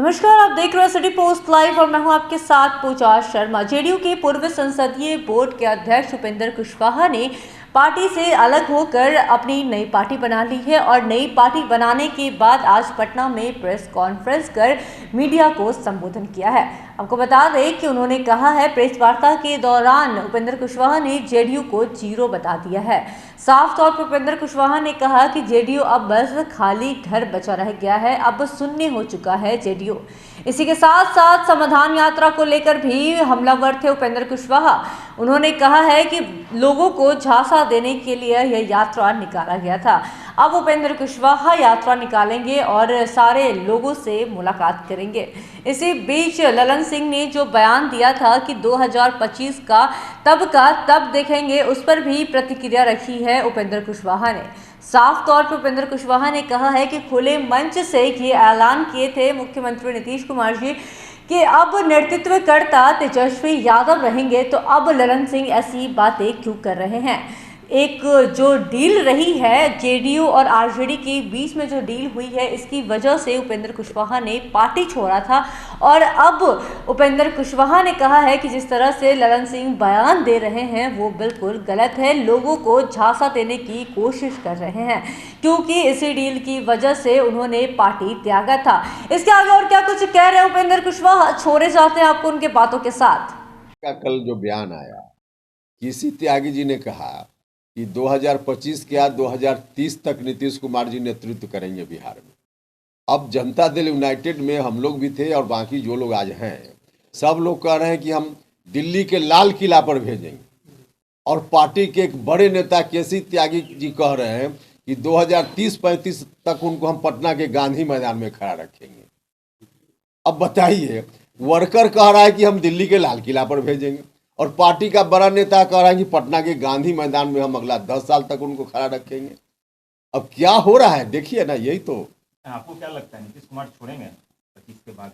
नमस्कार, आप देख रहे हैं सिटी पोस्ट लाइव और मैं हूं आपके साथ पूजा शर्मा। जेडीयू के पूर्व संसदीय बोर्ड के अध्यक्ष उपेंद्र कुशवाहा ने पार्टी से अलग होकर अपनी नई पार्टी बना ली है और नई पार्टी बनाने के बाद आज पटना में प्रेस कॉन्फ्रेंस कर मीडिया को संबोधन किया है। आपको बता दें कि उन्होंने कहा है, प्रेस वार्ता के दौरान उपेंद्र कुशवाहा ने जेडीयू को जीरो बता दिया है। साफ तौर पर उपेंद्र कुशवाहा ने कहा कि जेडीयू अब बस खाली घर बचा रह गया है, अब शून्य हो चुका है जेडीयू। इसी के साथ साथ समाधान यात्रा को लेकर भी हमलावर थे उपेंद्र कुशवाहा। उन्होंने कहा है कि लोगों को झांसा देने के लिए यह यात्रा निकाला गया था। अब उपेंद्र कुशवाहा यात्रा निकालेंगे और सारे लोगों से मुलाकात करेंगे। इसी बीच ललन सिंह ने जो बयान दिया था कि 2025 का तब देखेंगे, उस पर भी प्रतिक्रिया रखी है उपेंद्र कुशवाहा ने। साफ तौर पर उपेंद्र कुशवाहा ने कहा है कि खुले मंच से ये ऐलान किए थे मुख्यमंत्री नीतीश कुमार जी कि अब नेतृत्व करता तेजस्वी यादव रहेंगे, तो अब ललन सिंह ऐसी बातें क्यों कर रहे हैं। एक जो डील रही है जेडीयू और आरजेडी के बीच में, जो डील हुई है, इसकी वजह से उपेंद्र कुशवाहा ने पार्टी छोड़ा था और अब उपेंद्र कुशवाहा ने कहा है कि जिस तरह से ललन सिंह बयान दे रहे हैं वो बिल्कुल गलत है, लोगों को झांसा देने की कोशिश कर रहे हैं, क्योंकि इसी डील की वजह से उन्होंने पार्टी त्यागा था। इसके आगे और क्या कुछ कह रहे हैं उपेंद्र कुशवाहा, छोड़े जाते हैं आपको उनके बातों के साथ। कल जो बयान आया, किसी त्यागी जी ने कहा कि 2025 के बाद 2030 तक नीतीश कुमार जी नेतृत्व करेंगे बिहार में। अब जनता दल यूनाइटेड में हम लोग भी थे और बाकी जो लोग आज हैं, सब लोग कह रहे हैं कि हम दिल्ली के लाल किला पर भेजेंगे। और पार्टी के एक बड़े नेता केसी त्यागी जी कह रहे हैं कि 2030-35 तक उनको हम पटना के गांधी मैदान में खड़ा रखेंगे। अब बताइए, वर्कर कह रहा है कि हम दिल्ली के लाल किला पर भेजेंगे और पार्टी का बड़ा नेता कह रहा है कि पटना के गांधी मैदान में हम अगला 10 साल तक उनको खड़ा रखेंगे। अब क्या हो रहा है देखिए ना, यही तो। आपको क्या लगता है नीतीश कुमार छोड़ेंगे 25 के बाद?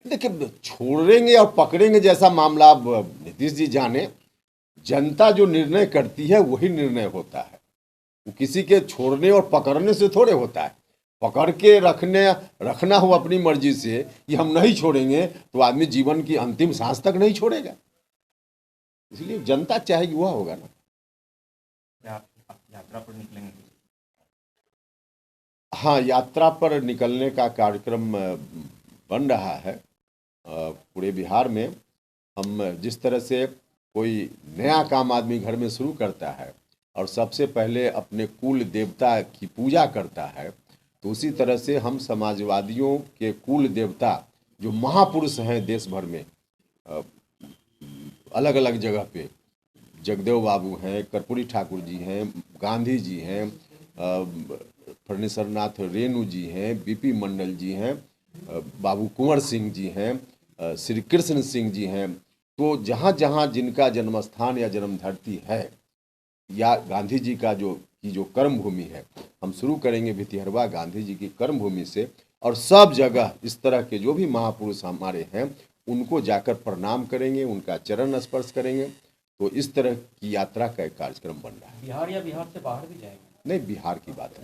देखिए, छोड़ेंगे और पकड़ेंगे जैसा मामला अब नीतीश जी जाने। जनता जो निर्णय करती है वही निर्णय होता है, वो किसी के छोड़ने और पकड़ने से थोड़े होता है। पकड़ के रखना हो अपनी मर्जी से कि हम नहीं छोड़ेंगे, तो आदमी जीवन की अंतिम सांस तक नहीं छोड़ेगा। इसलिए जनता चाहेगी वह होगा ना। आप यात्रा पर निकलेंगे? हाँ, यात्रा पर निकलने का कार्यक्रम बन रहा है पूरे बिहार में। हम जिस तरह से कोई नया काम आदमी घर में शुरू करता है और सबसे पहले अपने कुल देवता की पूजा करता है, तो उसी तरह से हम समाजवादियों के कुल देवता जो महापुरुष हैं देश भर में, अलग अलग जगह पे, जगदेव बाबू हैं, कर्पूरी ठाकुर जी हैं, गांधी जी हैं, फणीश्वरनाथ रेणु जी हैं, बीपी मंडल जी हैं, बाबू कुंवर सिंह जी हैं, श्री कृष्ण सिंह जी हैं। तो जहाँ जहाँ जिनका जन्मस्थान या जन्मधरती है, या गांधी जी का जो कर्म भूमि है, हम शुरू करेंगे भितिहरवा गांधी जी की कर्म भूमि से। और सब जगह इस तरह के जो भी महापुरुष हमारे हैं उनको जाकर प्रणाम करेंगे, उनका चरण स्पर्श करेंगे। तो इस तरह की यात्रा का एक कार्यक्रम बन रहा है। बिहार या बिहार से बाहर भी जाएंगे? नहीं, बिहार की बात है।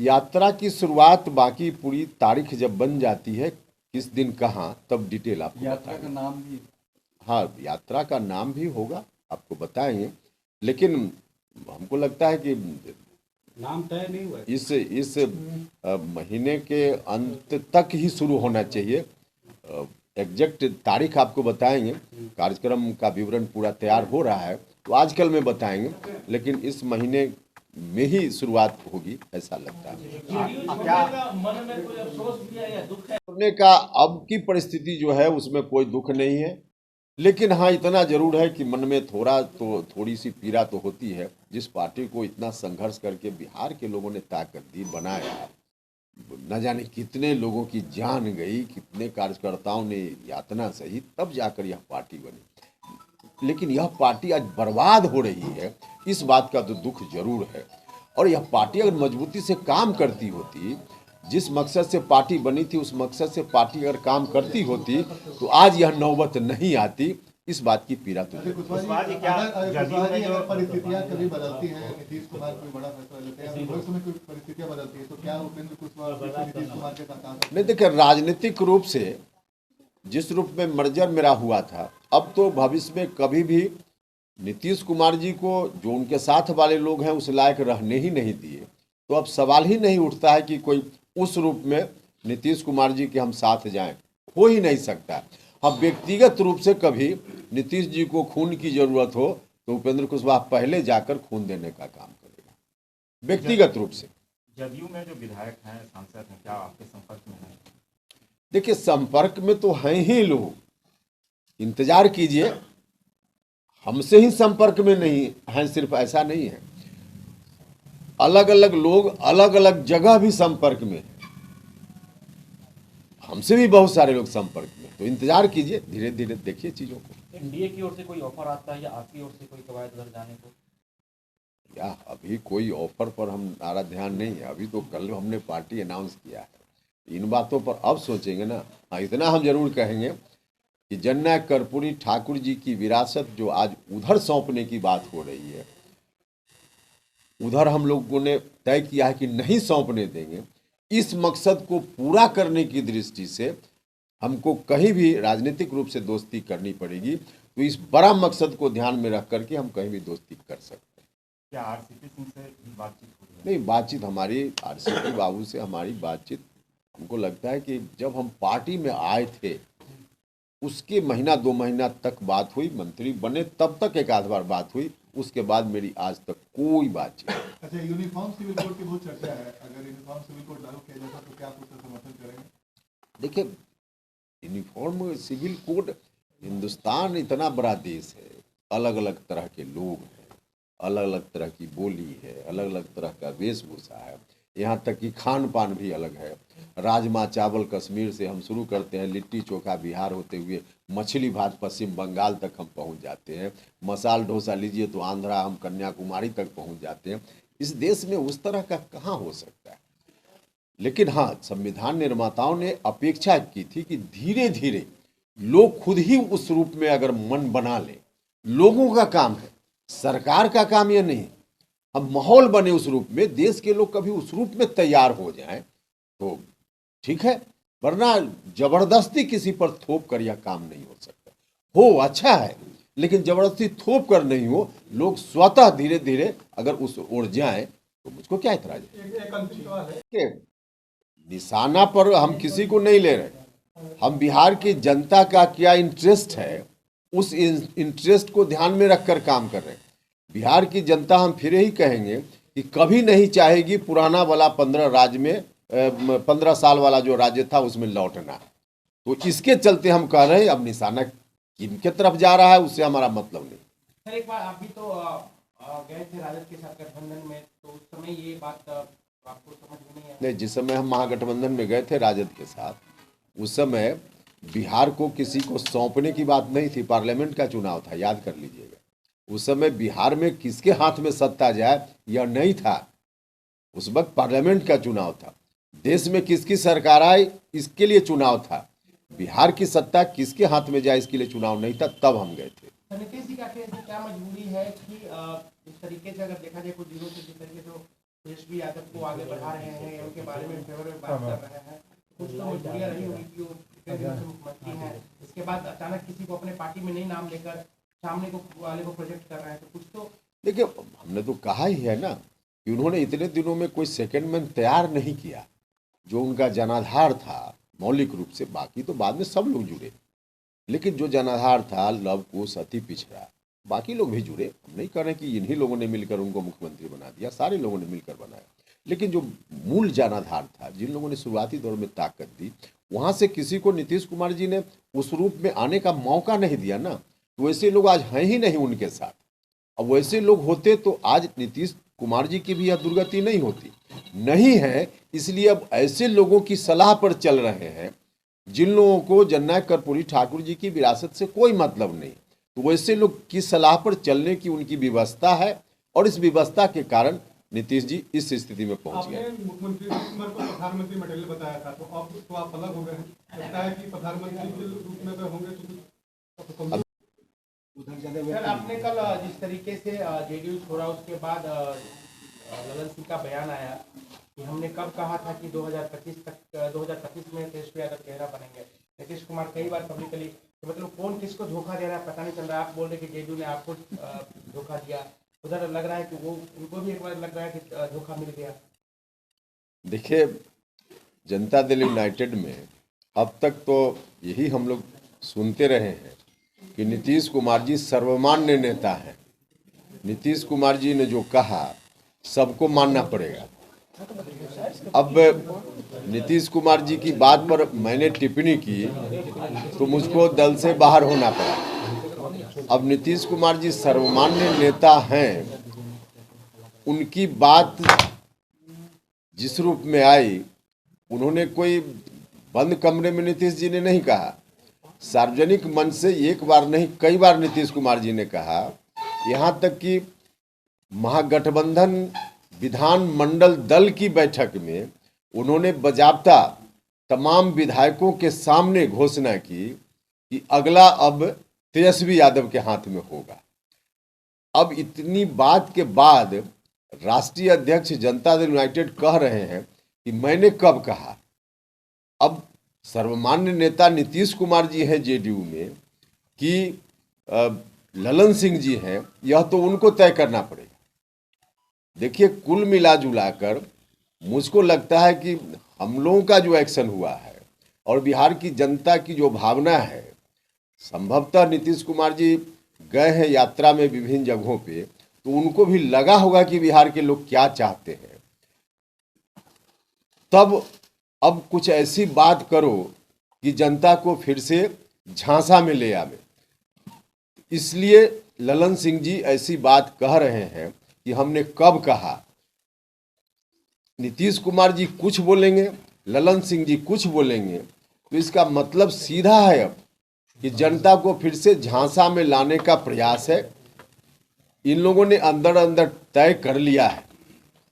यात्रा की शुरुआत बाकी पूरी तारीख जब बन जाती है, किस दिन कहाँ, तब डिटेल आपको यात्रा का नाम भी? हाँ, यात्रा का नाम भी होगा, आपको बताएंगे। लेकिन हमको लगता है कि नाम तय नहीं हुआ, इस महीने के अंत तक ही शुरू होना चाहिए। एग्जैक्ट तारीख आपको बताएंगे, कार्यक्रम का विवरण पूरा तैयार हो रहा है तो आजकल में बताएंगे, लेकिन इस महीने में ही शुरुआत होगी, ऐसा लगता है। मन में कोई अफसोस भी है या दुख है? करने का अब की परिस्थिति जो है उसमें कोई दुख नहीं है, लेकिन हाँ इतना जरूर है कि मन में थोड़ी सी पीड़ा तो होती है। जिस पार्टी को इतना संघर्ष करके बिहार के लोगों ने ताकत दी, बनाया, न जाने कितने लोगों की जान गई, कितने कार्यकर्ताओं ने यातना सही, तब जाकर यह पार्टी बनी। लेकिन यह पार्टी आज बर्बाद हो रही है, इस बात का तो दुख जरूर है। और यह पार्टी अगर मजबूती से काम करती होती, जिस मकसद से पार्टी बनी थी उस मकसद से पार्टी अगर काम करती होती, तो आज यह नौबत नहीं आती इस बात की पीड़ा तो है। कुशवाहा जी, क्या जदयू में जो परिस्थितियां कभी बदलती हैं, नीतीश कुमार कोई बड़ा फैसला लेते हैं, भविष्य में कोई परिस्थितियां बदलती है तो क्या उपेंद्र कुशवाहा फिर से नीतीश कुमार के साथ आ सकते हैं? नहीं, देखिए, राजनीतिक रूप से जिस रूप में मर्जर मेरा हुआ था, अब तो भविष्य में कभी भी नीतीश कुमार जी को जो उनके साथ वाले लोग हैं उस लायक रहने ही नहीं दिए, तो अब सवाल ही नहीं उठता है कि कोई उस रूप में नीतीश कुमार जी के हम साथ जाएं, हो ही नहीं सकता। अब व्यक्तिगत रूप से कभी नीतीश जी को खून की जरूरत हो तो उपेंद्र कुशवाहा पहले जाकर खून देने का काम करेगा, व्यक्तिगत रूप से। जदयू में जो विधायक हैं, सांसद हैं, क्या आपके संपर्क में हैं? देखिए, संपर्क में तो हैं ही लोग, इंतजार कीजिए, हमसे ही संपर्क में नहीं हैं, सिर्फ ऐसा नहीं है, अलग अलग लोग अलग अलग जगह भी संपर्क में हैं, हमसे भी बहुत सारे लोग संपर्क में, तो इंतजार कीजिए, धीरे धीरे देखिए चीजों को। एनडीए की ओर से कोई ऑफर आता है या आपकी ओर से कोई कवायद उधर जाने को? या अभी कोई ऑफर पर हमारा ध्यान नहीं है, अभी तो कल हमने पार्टी अनाउंस किया है, इन बातों पर अब सोचेंगे ना। हाँ, इतना हम जरूर कहेंगे कि जननायक कर्पूरी ठाकुर जी की विरासत जो आज उधर सौंपने की बात हो रही है, उधर हम लोगों ने तय किया है कि नहीं सौंपने देंगे। इस मकसद को पूरा करने की दृष्टि से हमको कहीं भी राजनीतिक रूप से दोस्ती करनी पड़ेगी, तो इस बड़ा मकसद को ध्यान में रख करके हम कहीं भी दोस्ती कर सकते हैं। क्या आरसीपी सिंह से भी बातचीत हो रही है? नहीं, बातचीत हमारी आरसीपी बाबू से हमारी बातचीत, हमको लगता है कि जब हम पार्टी में आए थे उसके महीना 2 महीना तक बात हुई, मंत्री बने तब तक एक आध बार बात हुई, उसके बाद मेरी आज तक कोई बातचीत नहीं। अच्छा, यूनिफॉर्म सिविल कोड की बहुत चर्चा है, अगर यूनिफॉर्म सिविल कोड लागू किया जाता तो क्या आप उसका समर्थन करेंगे? देखिए, यूनिफॉर्म सिविल कोड, हिंदुस्तान इतना बड़ा देश है, अलग अलग तरह के लोग हैं, अलग अलग तरह की बोली है, अलग अलग तरह का वेशभूषा है, यहाँ तक कि खान पान भी अलग है। राजमा चावल कश्मीर से हम शुरू करते हैं, लिट्टी चोखा बिहार होते हुए मछली भात पश्चिम बंगाल तक हम पहुँच जाते हैं, मसाल डोसा लीजिए तो आंध्रा, हम कन्याकुमारी तक पहुँच जाते हैं। इस देश में उस तरह का कहाँ हो सकता है। लेकिन हाँ, संविधान निर्माताओं ने अपेक्षा की थी कि धीरे धीरे लोग खुद ही उस रूप में अगर मन बना लें, लोगों का काम है, सरकार का काम यह नहीं, हम माहौल बने उस रूप में, देश के लोग कभी उस रूप में तैयार हो जाएं तो ठीक है, वरना जबरदस्ती किसी पर थोप कर यह काम नहीं हो सकता। हो अच्छा है, लेकिन जबरदस्ती थोप कर नहीं हो, लोग स्वतः धीरे धीरे अगर उस ओर जाएं तो मुझको क्या इतराज है। निशाना पर हम किसी को नहीं ले रहे, हम बिहार की जनता का क्या इंटरेस्ट है उस इंटरेस्ट को ध्यान में रखकर काम कर रहे हैं। बिहार की जनता, हम फिर ही कहेंगे कि कभी नहीं चाहेगी पुराना वाला 15 साल वाला जो राज्य था उसमें लौटना। तो इसके चलते हम कह रहे हैं अब निशाना किनके तरफ जा रहा है उससे हमारा मतलब नहीं। सर, एक बार आप भी तो गए थे राजद के साथ गठबंधन में, तो उस समय ये बात आपको समझ में नहीं आई? नहीं, जिस समय हम महागठबंधन में गए थे राजद के साथ, उस समय बिहार को किसी को सौंपने की बात नहीं थी, पार्लियामेंट का चुनाव था, याद कर लीजिएगा। उस समय बिहार में किसके हाथ में सत्ता जाए यह नहीं था, उस वक्त पार्लियामेंट का चुनाव था। देश में किसकी सरकार आए इसके लिए चुनाव था, बिहार की सत्ता किसके हाथ में जाए इसके लिए चुनाव नहीं था, तब हम गए थे। नीतीश जी का क्या मजबूरी है कि इस तरीके से अगर देखा जाए कुछ दिनों से जिस तरीके से तेजस्वी यादव को आगे बढ़ा रहे हैं, उनके बारे में फेवर में बात कर रहे हैं, कुछ तो मजबूरियां रही होगी कि वो मुख्यमंत्री हैं, इसके बाद अचानक किसी को अपने पार्टी में नहीं नाम लेकर सामने को वाले को प्रोजेक्ट कर रहे हैं, तो कुछ तो देखिए, हमने तो कहा ही है ना कि उन्होंने इतने दिनों में कोई सेकंड मैन तैयार नहीं किया, जो उनका जनाधार था मौलिक रूप से, बाकी तो बाद में सब लोग जुड़े, लेकिन जो जनाधार था लव कुश अति पिछड़ा, बाकी लोग भी जुड़े। हम नहीं कह रहे कि इन्हीं लोगों ने मिलकर उनको मुख्यमंत्री बना दिया, सारे लोगों ने मिलकर बनाया, लेकिन जो मूल जनाधार था, जिन लोगों ने शुरुआती दौर में ताकत दी, वहाँ से किसी को नीतीश कुमार जी ने उस रूप में आने का मौका नहीं दिया ना, तो वैसे लोग आज हैं ही नहीं उनके साथ। अब वैसे लोग होते तो आज नीतीश कुमार जी की भी यह दुर्गति नहीं होती, नहीं है, इसलिए अब ऐसे लोगों की सलाह पर चल रहे हैं जिन लोगों को जननायक कर्पूरी ठाकुर जी की विरासत से कोई मतलब नहीं, तो वैसे लोग की सलाह पर चलने की उनकी व्यवस्था है, और इस व्यवस्था के कारण नीतीश जी इस स्थिति में पहुंच गए। मुख्यमंत्री कुमार को प्रधानमंत्री मटेरियल बताया था, तो अब तो आप अलग हो गए हैं, लगता है कि प्रधानमंत्री के रूप में अगर होंगे तो उधर ज्यादा सर व्यक्त आपने कल जिस तरीके से जेडीयू छोड़ा उसके बाद ललन सिंह का बयान आया कि हमने कब कहा था कि 2025 में तेजस्वी यादव चेहरा बनेंगे। नीतीश कुमार कई बार पब्लिकली तो मतलब कौन किसको धोखा दे रहा है पता नहीं चल रहा। आप बोल रहे कि जेडीयू ने आपको धोखा दिया, उधर लग रहा है कि वो उनको भी एक बार लग रहा है कि धोखा मिल गया। देखिए, जनता दल यूनाइटेड में अब तक तो यही हम लोग सुनते रहे हैं कि नीतीश कुमार जी सर्वमान्य नेता हैं। नीतीश कुमार जी ने जो कहा सबको मानना पड़ेगा। अब नीतीश कुमार जी की बात पर मैंने टिप्पणी की तो मुझको दल से बाहर होना पड़ा। अब नीतीश कुमार जी सर्वमान्य नेता हैं, उनकी बात जिस रूप में आई, उन्होंने कोई बंद कमरे में नीतीश जी ने नहीं कहा, सार्वजनिक मंच से एक बार नहीं कई बार नीतीश कुमार जी ने कहा। यहाँ तक कि महागठबंधन विधानमंडल दल की बैठक में उन्होंने बाकायदा तमाम विधायकों के सामने घोषणा की कि अगला अब तेजस्वी यादव के हाथ में होगा। अब इतनी बात के बाद राष्ट्रीय अध्यक्ष जनता दल यूनाइटेड कह रहे हैं कि मैंने कब कहा। अब सर्वमान्य नेता नीतीश कुमार जी हैं जेडीयू में कि ललन सिंह जी हैं, यह तो उनको तय करना पड़ेगा। देखिए, कुल मिला जुलाकर मुझको लगता है कि हम लोगों का जो एक्शन हुआ है और बिहार की जनता की जो भावना है, संभवतः नीतीश कुमार जी गए हैं यात्रा में विभिन्न जगहों पे, तो उनको भी लगा होगा कि बिहार के लोग क्या चाहते हैं। तब अब कुछ ऐसी बात करो कि जनता को फिर से झांसा में ले आवे। इसलिए ललन सिंह जी ऐसी बात कह रहे हैं कि हमने कब कहा। नीतीश कुमार जी कुछ बोलेंगे, ललन सिंह जी कुछ बोलेंगे, तो इसका मतलब सीधा है अब कि जनता को फिर से झांसा में लाने का प्रयास है। इन लोगों ने अंदर अंदर तय कर लिया है।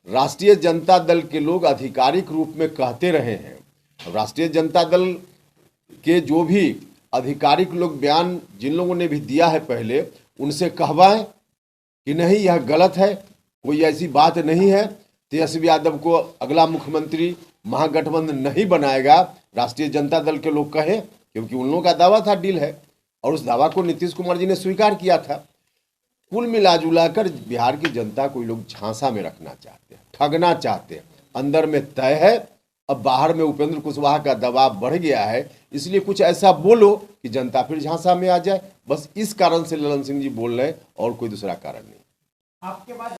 राष्ट्रीय जनता दल के लोग आधिकारिक रूप में कहते रहे हैं। राष्ट्रीय जनता दल के जो भी आधिकारिक लोग बयान जिन लोगों ने भी दिया है, पहले उनसे कहवाएं कि नहीं, यह गलत है, कोई ऐसी बात नहीं है, तेजस्वी यादव को अगला मुख्यमंत्री महागठबंधन नहीं बनाएगा। राष्ट्रीय जनता दल के लोग कहें, क्योंकि उन लोगों का दावा था, डील है, और उस दावा को नीतीश कुमार जी ने स्वीकार किया था। कुल मिला जुलाकर बिहार की जनता को लोग झांसा में रखना चाहते हैं, ठगना चाहते हैं। अंदर में तय है, अब बाहर में उपेंद्र कुशवाहा का दबाव बढ़ गया है, इसलिए कुछ ऐसा बोलो कि जनता फिर झांसा में आ जाए। बस इस कारण से ललन सिंह जी बोल रहे हैं, और कोई दूसरा कारण नहीं। आपके बाद